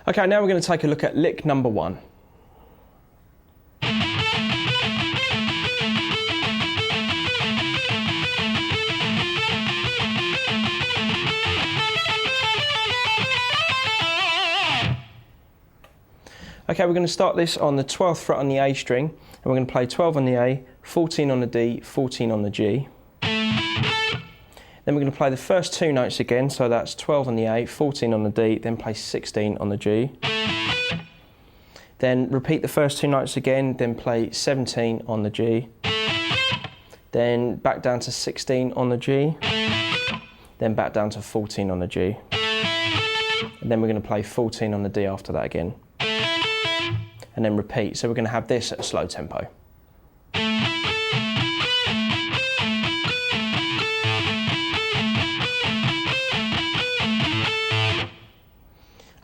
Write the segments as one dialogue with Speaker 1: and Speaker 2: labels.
Speaker 1: Okay, now we're going to take a look at lick number 1. Okay, we're going to start this on the 12th fret on the A string, and we're going to play 12 on the A, 14 on the D, 14 on the G. Then we're going to play the first 2 notes again, so that's 12 on the A, 14 on the D, then play 16 on the G. Then repeat the first 2 notes again, then play 17 on the G. Then back down to 16 on the G. Then back down to 14 on the G. And then we're going to play 14 on the D after that again. And then repeat. So we're going to have this at a slow tempo.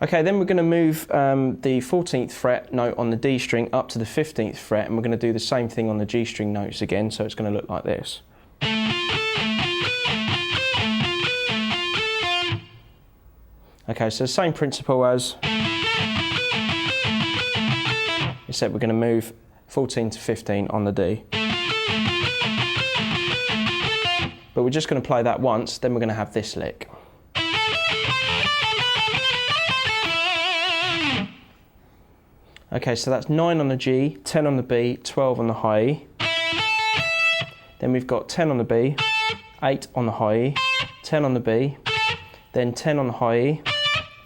Speaker 1: Okay, then we're going to move the 14th fret note on the D string up to the 15th fret, and we're going to do the same thing on the G string notes again, so it's going to look like this. Okay, so the same principle as, except we're going to move 14 to 15 on the D. But we're just going to play that once, then we're going to have this lick. Okay, so that's 9 on the G, 10 on the B, 12 on the high E. Then we've got 10 on the B, 8 on the high E, 10 on the B, then 10 on the high E,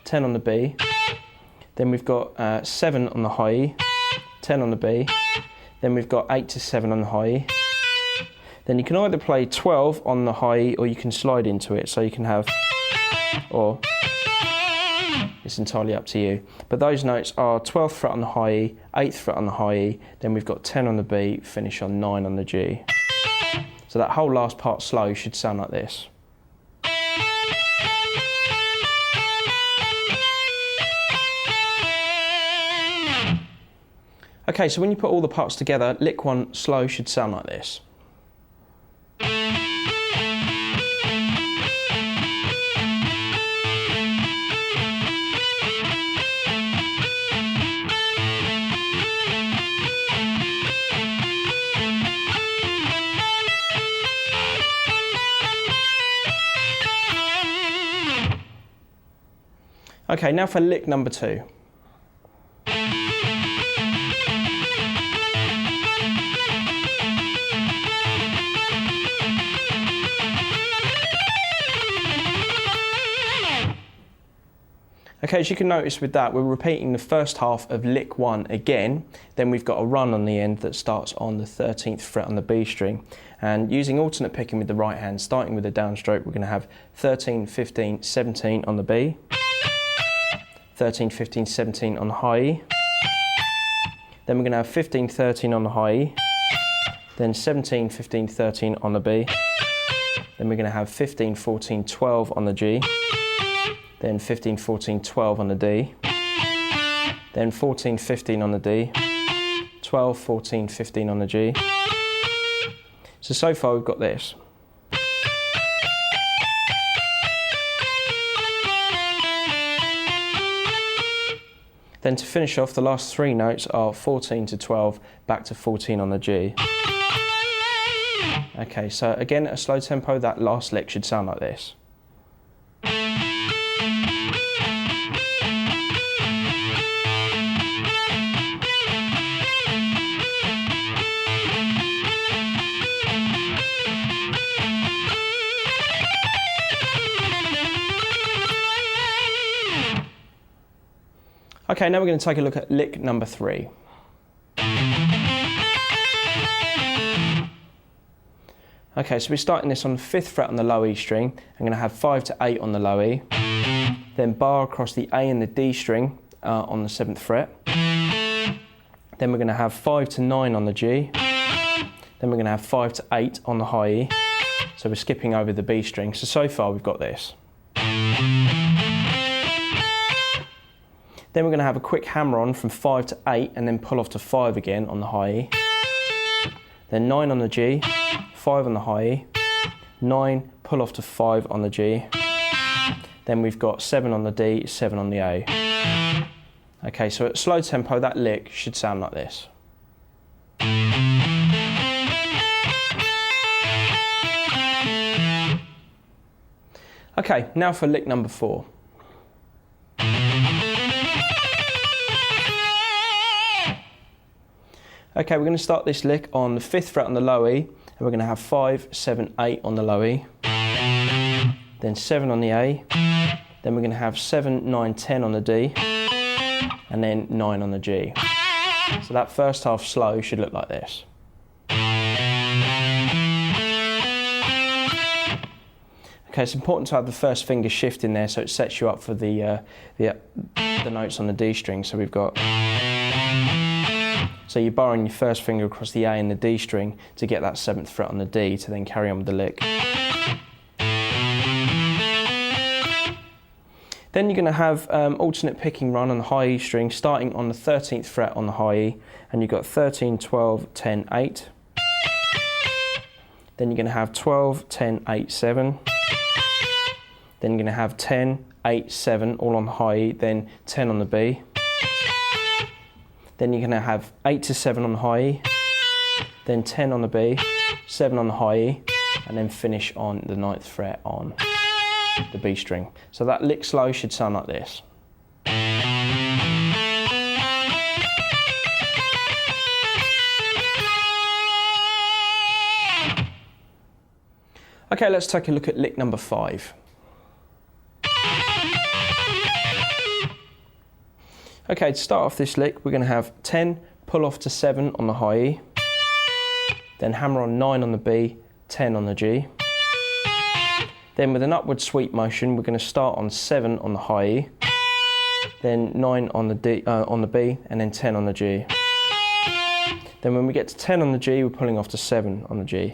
Speaker 1: 10 on the B. Then we've got 7 on the high E, 10 on the B. Then we've got 8 to 7 on the high E. Then you can either play 12 on the high E or you can slide into it, so you can have, or it's entirely up to you. But those notes are 12th fret on the high E, 8th fret on the high E, then we've got 10 on the B, finish on 9 on the G. So that whole last part slow should sound like this. Okay, so when you put all the parts together, lick 1 slow should sound like this. Okay, now for lick number 2. Okay, as you can notice with that, we're repeating the first half of lick 1 again, then we've got a run on the end that starts on the 13th fret on the B string. And using alternate picking with the right hand, starting with the downstroke, we're going to have 13, 15, 17 on the B, 13, 15, 17 on the high E, then we're going to have 15, 13 on the high E, then 17, 15, 13 on the B, then we're going to have 15, 14, 12 on the G, then 15, 14, 12 on the D, then 14, 15 on the D, 12, 14, 15 on the G. So far we've got this. Then to finish off, the last 3 notes are 14 to 12, back to 14 on the G. Okay, so again at a slow tempo, that last lick should sound like this. Okay, now we're going to take a look at lick number 3. Okay, so we're starting this on the 5th fret on the low E string. I'm going to have 5 to 8 on the low E, then bar across the A and the D string on the 7th fret. Then we're going to have 5 to 9 on the G. Then we're going to have 5 to 8 on the high E. So we're skipping over the B string. So far we've got this. Then we're going to have a quick hammer on from 5 to 8 and then pull off to 5 again on the high E. Then 9 on the G, 5 on the high E, 9, pull off to 5 on the G. Then we've got 7 on the D, 7 on the A. Okay, so at slow tempo, that lick should sound like this. Okay, now for lick number 4. Okay, we're going to start this lick on the 5th fret on the low E, and we're going to have 5, 7, 8 on the low E, then 7 on the A, then we're going to have 7, 9, 10 on the D, and then 9 on the G. So that first half slow should look like this. Okay, it's important to have the first finger shift in there so it sets you up for the notes on the D string. So we've got, so you're borrowing your first finger across the A and the D string to get that 7th fret on the D to then carry on with the lick. Then you're going to have alternate picking run on the high E string starting on the 13th fret on the high E, and you've got 13, 12, 10, 8. Then you're going to have 12, 10, 8, 7. Then you're going to have 10, 8, 7 all on the high E, then 10 on the B. Then you're going to have 8 to 7 on the high E, then 10 on the B, 7 on the high E, and then finish on the 9th fret on the B string. So that lick slow should sound like this. Okay, let's take a look at lick number 5. Okay, to start off this lick, we're going to have 10, pull off to 7 on the high E, then hammer on 9 on the B, 10 on the G. Then with an upward sweep motion, we're going to start on 7 on the high E, then 9 on the D, on the B, and then 10 on the G. Then when we get to 10 on the G, we're pulling off to 7 on the G.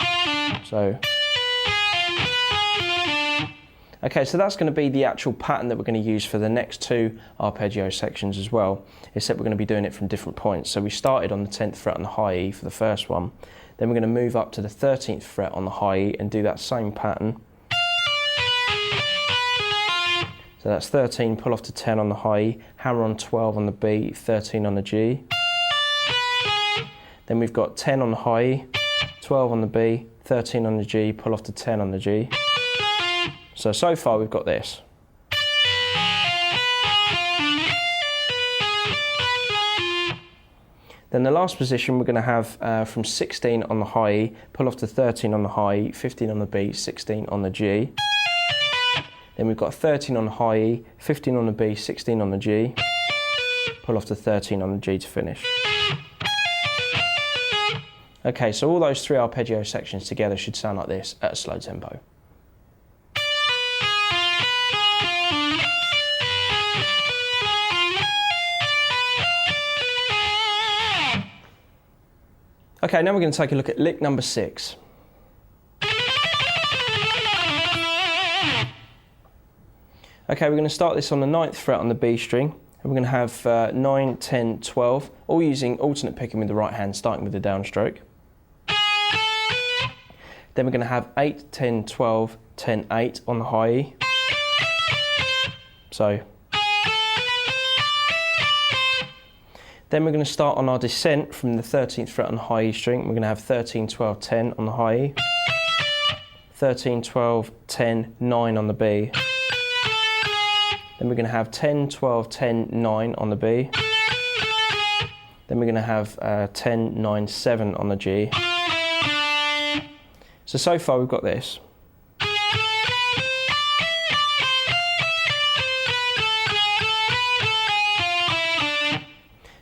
Speaker 1: Okay, so that's going to be the actual pattern that we're going to use for the next 2 arpeggio sections as well, except we're going to be doing it from different points. So we started on the 10th fret on the high E for the first one, then we're going to move up to the 13th fret on the high E and do that same pattern. So that's 13, pull off to 10 on the high E, hammer on 12 on the B, 13 on the G. Then we've got 10 on the high E, 12 on the B, 13 on the G, pull off to 10 on the G. So far we've got this. Then the last position we're going to have from 16 on the high E, pull off to 13 on the high E, 15 on the B, 16 on the G. Then we've got 13 on the high E, 15 on the B, 16 on the G, pull off to 13 on the G to finish. Okay, so all those 3 arpeggio sections together should sound like this at a slow tempo. Okay, now we're going to take a look at lick number 6. Okay, we're going to start this on the 9th fret on the B string, and we're going to have 9, 10, 12, all using alternate picking with the right hand, starting with the downstroke. Then we're going to have 8, 10, 12, 10, 8 on the high E. Then we're going to start on our descent from the 13th fret on the high E string. We're going to have 13, 12, 10 on the high E, 13, 12, 10, 9 on the B. Then we're going to have 10, 12, 10, 9 on the B. Then we're going to have 10, 9, 7 on the G. So far we've got this.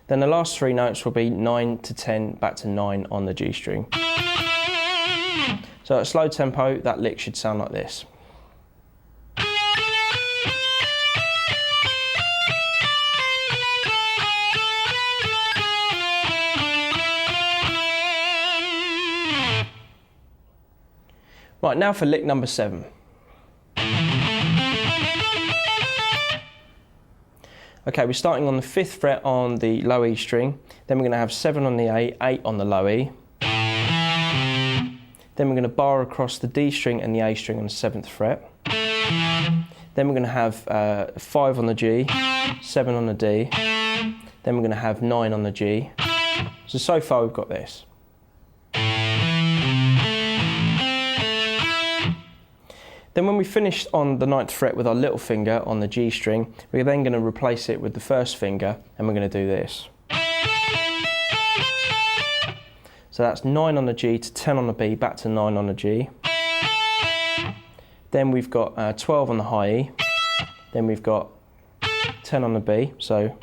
Speaker 1: Then the last 3 notes will be 9 to 10, back to 9 on the G string. So at a slow tempo, that lick should sound like this. Right, now for lick number 7. Okay, we're starting on the 5th fret on the low E string, then we're going to have 7 on the A, 8 on the low E. Then we're going to bar across the D string and the A string on the 7th fret. Then we're going to have 5 on the G, 7 on the D, then we're going to have 9 on the G. So far we've got this. Then when we finish on the 9th fret with our little finger on the G string, we're then going to replace it with the first finger, and we're going to do this. So that's 9 on the G to 10 on the B, back to 9 on the G. Then we've got 12 on the high E. Then we've got 10 on the B, so.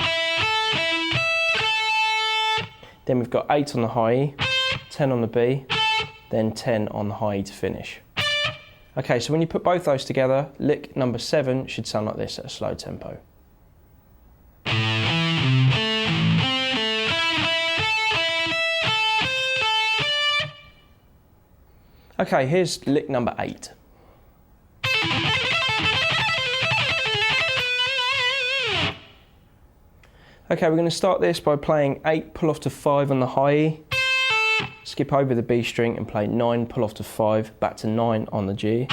Speaker 1: Then we've got 8 on the high E, 10 on the B, then 10 on the high E to finish. Okay, so when you put both those together, lick number 7 should sound like this at a slow tempo. Okay, here's lick number 8. Okay, we're going to start this by playing 8, pull off to 5 on the high E, skip over the B string and play 9, pull off to 5, back to 9 on the G.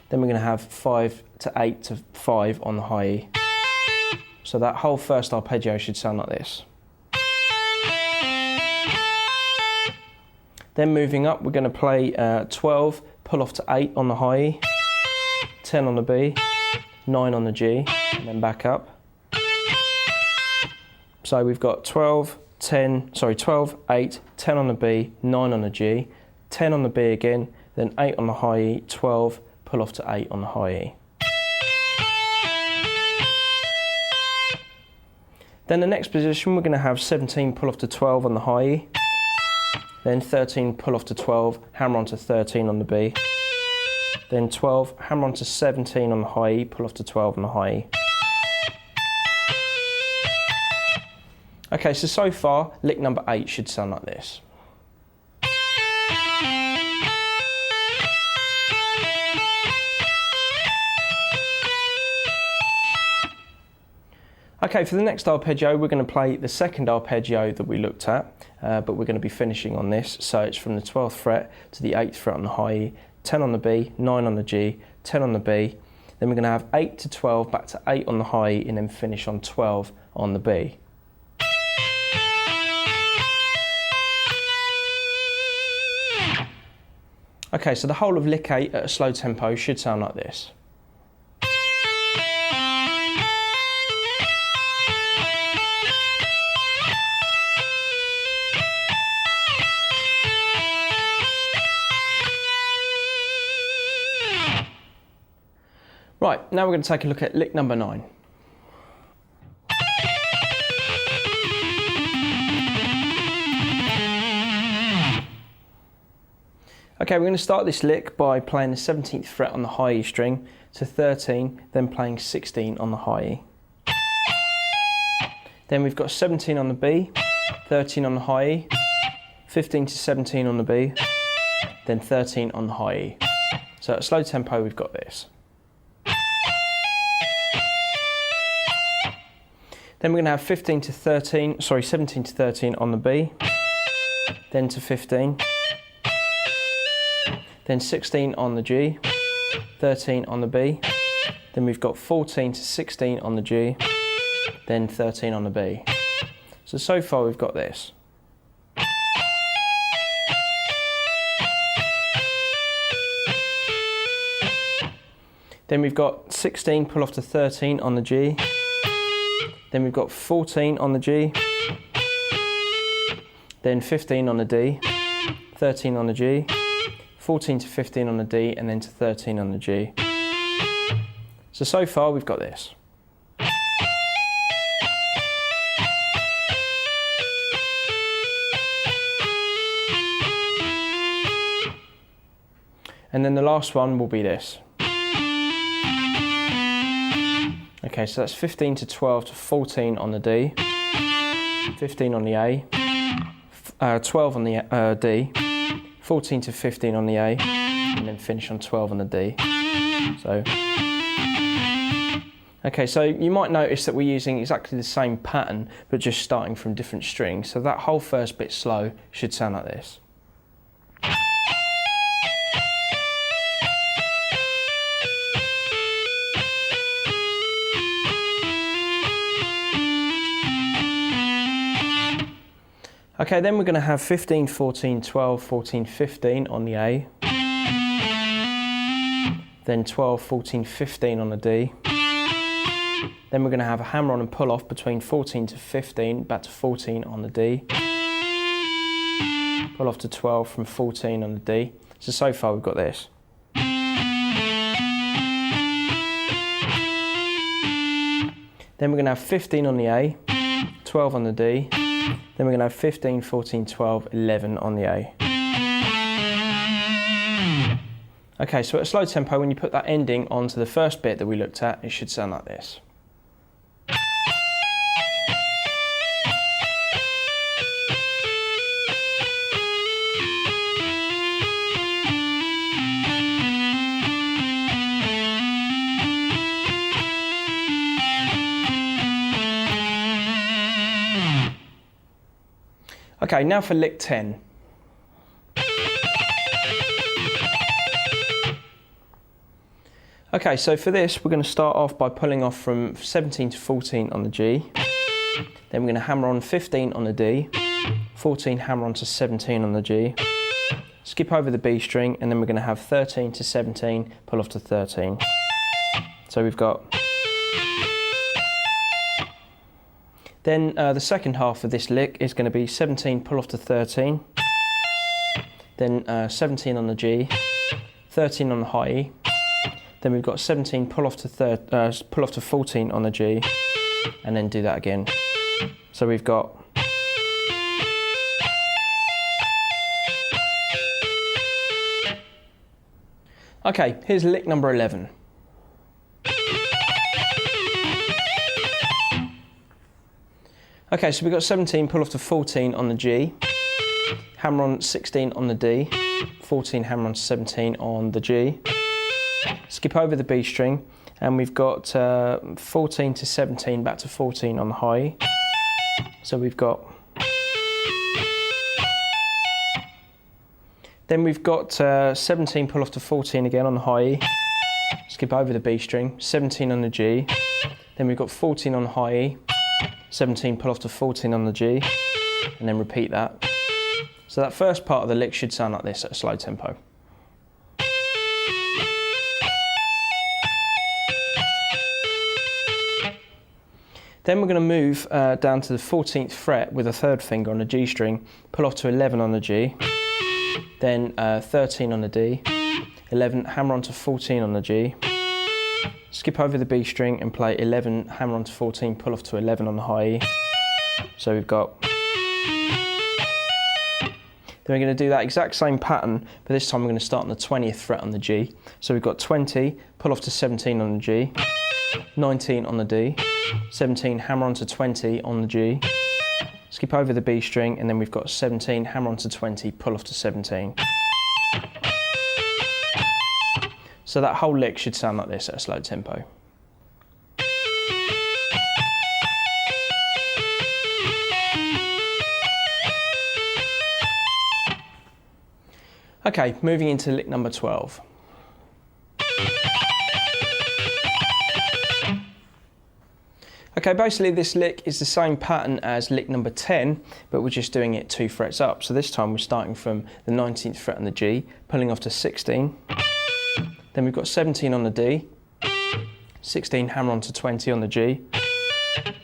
Speaker 1: Then we're going to have 5 to 8 to 5 on the high E. So that whole first arpeggio should sound like this. Then moving up, we're going to play 12, pull off to 8 on the high E, 10 on the B, 9 on the G, and then back up. So we've got 12, 8, 10 on the B, 9 on the G, 10 on the B again, then 8 on the high E, 12, pull off to 8 on the high E. Then the next position, we're going to have 17, pull off to 12 on the high E, then 13, pull off to 12, hammer onto 13 on the B, then 12, hammer onto 17 on the high E, pull off to 12 on the high E. Okay, so far, lick number 8 should sound like this. Okay, for the next arpeggio, we're going to play the second arpeggio that we looked at, but we're going to be finishing on this. So it's from the 12th fret to the 8th fret on the high E, 10 on the B, 9 on the G, 10 on the B. Then we're going to have 8 to 12, back to 8 on the high E, and then finish on 12 on the B. Okay, so the whole of lick 8 at a slow tempo should sound like this. Right, now we're going to take a look at lick number 9. Okay, we're going to start this lick by playing the 17th fret on the high E string to 13, then playing 16 on the high E. Then we've got 17 on the B, 13 on the high E, 15 to 17 on the B, then 13 on the high E. So at a slow tempo we've got this. Then we're going to have 17 to 13 on the B, then to 15, then 16 on the G, 13 on the B, then we've got 14 to 16 on the G, then 13 on the B. So far we've got this. Then we've got 16, pull off to 13 on the G, then we've got 14 on the G, then 15 on the D, 13 on the G, 14 to 15 on the D, and then to 13 on the G. So far we've got this. And then the last one will be this. Okay, so that's 15 to 12 to 14 on the D, 15 on the A, 12 on the D, 14 to 15 on the A, and then finish on 12 on the D. Okay, so you might notice that we're using exactly the same pattern, but just starting from different strings. So that whole first bit slow should sound like this. Okay, then we're going to have 15, 14, 12, 14, 15 on the A. Then 12, 14, 15 on the D. Then we're going to have a hammer on and pull off between 14 to 15, back to 14 on the D. Pull off to 12 from 14 on the D. So far we've got this. Then we're going to have 15 on the A, 12 on the D. Then we're going to have 15, 14, 12, 11 on the A. Okay, so at a slow tempo, when you put that ending onto the first bit that we looked at, it should sound like this. Okay, now for lick 10. Okay, so for this, we're going to start off by pulling off from 17 to 14 on the G. Then we're going to hammer on 15 on the D, 14 hammer on to 17 on the G, skip over the B string, and then we're going to have 13 to 17, pull off to 13. So we've got... Then the second half of this lick is going to be 17, pull off to 13, then 17 on the G, 13 on the high E, then we've got 17, pull off to 14 on the G, and then do that again. So we've got... Okay, here's lick number 11. Okay, so we've got 17, pull off to 14 on the G, hammer on 16 on the D, 14 hammer on 17 on the G, skip over the B string, and we've got 14 to 17 back to 14 on the high E. So we've got... Then we've got 17, pull off to 14 again on the high E, skip over the B string, 17 on the G, then we've got 14 on the high E, 17, pull off to 14 on the G, and then repeat that. So that first part of the lick should sound like this at a slow tempo. Then we're going to move down to the 14th fret with a third finger on the G string, pull off to 11 on the G, then 13 on the D, 11, hammer onto 14 on the G, skip over the B string and play 11, hammer onto 14, pull off to 11 on the high E. So we've got... Then we're going to do that exact same pattern, but this time we're going to start on the 20th fret on the G. So we've got 20, pull off to 17 on the G, 19 on the D, 17, hammer onto 20 on the G, skip over the B string, and then we've got 17, hammer onto 20, pull off to 17. So that whole lick should sound like this at a slow tempo. Okay, moving into lick number 12. Okay, basically this lick is the same pattern as lick number 10, but we're just doing it 2 frets up. So this time we're starting from the 19th fret on the G, pulling off to 16. Then we've got 17 on the D, 16, hammer onto 20 on the G,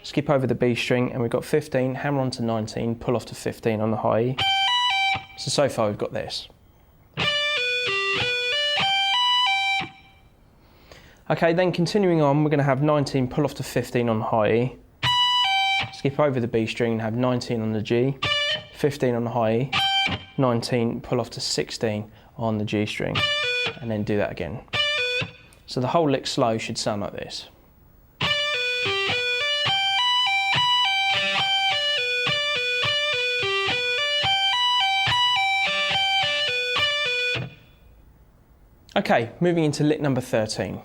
Speaker 1: skip over the B string, and we've got 15, hammer onto 19, pull off to 15 on the high E. So far we've got this. Okay, then continuing on, we're going to have 19, pull off to 15 on the high E, skip over the B string and have 19 on the G, 15 on the high E, 19, pull off to 16 on the G string, and then do that again. So the whole lick slow should sound like this. Okay, moving into lick number 13.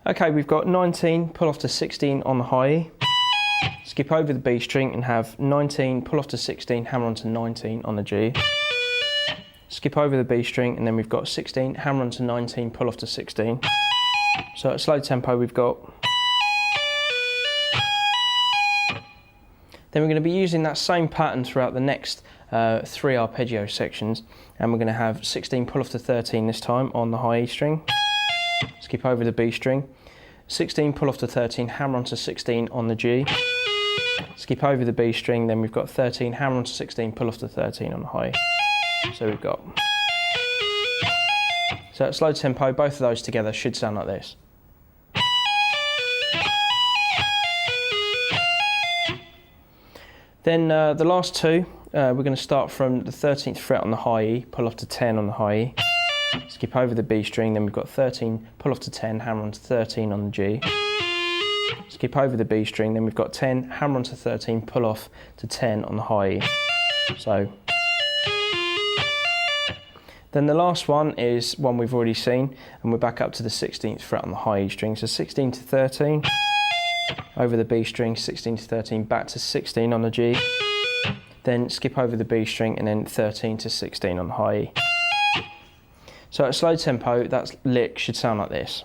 Speaker 1: Okay, we've got 19, pull off to 16 on the high E, skip over the B string and have 19, pull off to 16, hammer onto 19 on the G, skip over the B string, and then we've got 16, hammer onto 19, pull off to 16. So at slow tempo we've got... Then we're going to be using that same pattern throughout the next 3 arpeggio sections, and we're going to have 16 pull off to 13 this time on the high E string, skip over the B string, 16 pull off to 13, hammer onto 16 on the G, skip over the B string, then we've got 13, hammer onto 16, pull off to 13 on the high E. So we've got, so at slow tempo, both of those together should sound like this. Then the last two, we're going to start from the 13th fret on the high E, pull off to 10 on the high E, skip over the B string, then we've got 13, pull off to 10, hammer onto 13 on the G, skip over the B string, then we've got 10, hammer onto 13, pull off to 10 on the high E. So, then the last one is one we've already seen, and we're back up to the 16th fret on the high E string, so 16 to 13, over the B string, 16 to 13, back to 16 on the G, then skip over the B string, and then 13 to 16 on the high E. So at slow tempo, that lick should sound like this.